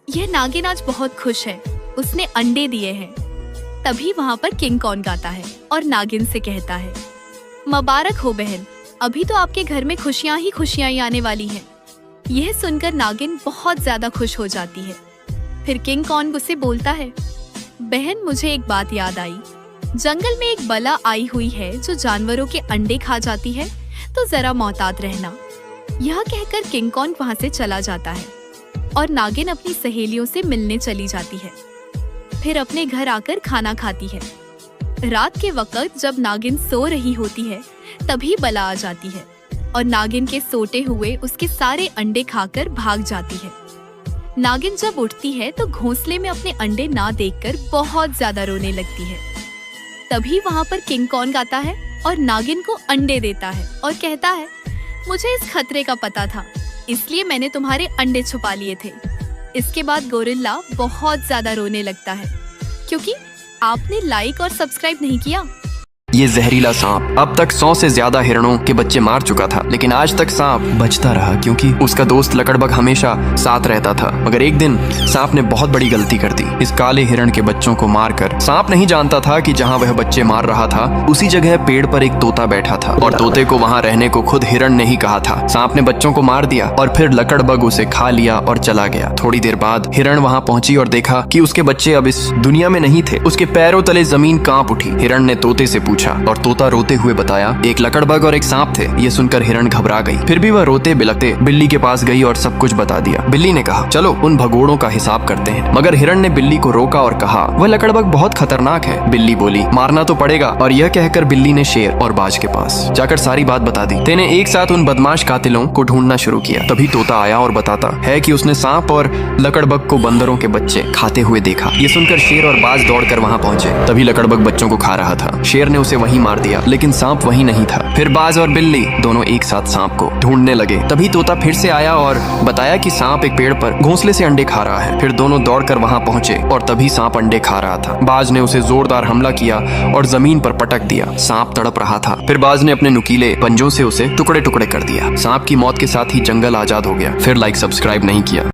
यह नागिन आज बहुत खुश है, उसने अंडे दिए हैं। तभी वहाँ पर किंग कॉन्ग गाता है और नागिन से कहता है, मुबारक हो बहन, अभी तो आपके घर में खुशियाँ ही खुशियाँ आने वाली हैं। यह सुनकर नागिन बहुत ज्यादा खुश हो जाती है। फिर किंग कॉन्ग उसे बोलता है, बहन मुझे एक बात याद आई, जंगल में एक बला आई हुई है जो जानवरों के अंडे खा जाती है, तो जरा मोहतात रहना। यह कहकर किंग कॉन्ग वहाँ से चला जाता है और नागिन अपनी सहेलियों से मिलने चली जाती है। फिर अपने घर आकर खाना खाती है। रात के वक्त जब नागिन सो रही होती है तभी बला आ जाती है और नागिन के सोते हुए उसके सारे अंडे खाकर भाग जाती है। नागिन जब उठती है तो घोंसले में अपने अंडे ना देखकर बहुत ज्यादा रोने लगती है। तभी वहाँ पर किंग कॉन्ग आता है और नागिन को अंडे देता है और कहता है, मुझे इस खतरे का पता था, इसलिए मैंने तुम्हारे अंडे छुपा लिए थे। इसके बाद गोरिल्ला बहुत ज्यादा रोने लगता है क्योंकि आपने लाइक और सब्सक्राइब नहीं किया। ये जहरीला सांप अब तक 100 से ज्यादा हिरणों के बच्चे मार चुका था, लेकिन आज तक सांप बचता रहा क्योंकि उसका दोस्त लकड़बग हमेशा साथ रहता था। मगर एक दिन सांप ने बहुत बड़ी गलती कर दी। इस काले हिरण के बच्चों को मारकर सांप नहीं जानता था कि जहाँ वह बच्चे मार रहा था उसी जगह पेड़ पर एक तोता बैठा था और तोते को वहाँ रहने को खुद हिरण ने ही कहा था। सांप ने बच्चों को मार दिया और फिर लकड़बग उसे खा लिया और चला गया। थोड़ी देर बाद हिरण वहाँ पहुंची और देखा कि उसके बच्चे अब इस दुनिया में नहीं थे। उसके पैरों तले जमीन कांप उठी। हिरण ने तोते से पूछा और तोता रोते हुए बताया, एक लकड़बग और एक सांप थे। ये सुनकर हिरण घबरा गई। फिर भी वह रोते बिलखते बिल्ली के पास गई और सब कुछ बता दिया। बिल्ली ने कहा, चलो उन भगोड़ों का हिसाब करते हैं। मगर हिरण ने बिल्ली को रोका और कहा, वह लकड़बग बहुत खतरनाक है। बिल्ली बोली, मारना तो पड़ेगा। और यह कहकर बिल्ली ने शेर और बाज के पास जाकर सारी बात बता दी। तेने एक साथ उन बदमाश कातिलों को ढूंढना शुरू किया। तभी तोता आया और बताता है कि उसने सांप और लकड़बग को बंदरों के बच्चे खाते हुए देखा। ये सुनकर शेर और बाज दौड़कर वहां पहुंचे। तभी लकड़बग बच्चों को खा रहा था। शेर ने उसे वहीं मार दिया, लेकिन सांप वहीं नहीं था। फिर बाज और बिल्ली दोनों एक साथ सांप को ढूंढने लगे। तभी तोता फिर से आया और बताया कि सांप एक पेड़ पर घोंसले से अंडे खा रहा है। फिर दोनों दौड़कर वहां पहुंचे और तभी सांप अंडे खा रहा था। बाज ने उसे जोरदार हमला किया और जमीन पर पटक दिया। सांप तड़प रहा था। फिर बाज ने अपने नुकीले पंजों से उसे टुकड़े टुकड़े कर दिया। सांप की मौत के साथ ही जंगल आजाद हो गया। फिर लाइक सब्सक्राइब नहीं किया।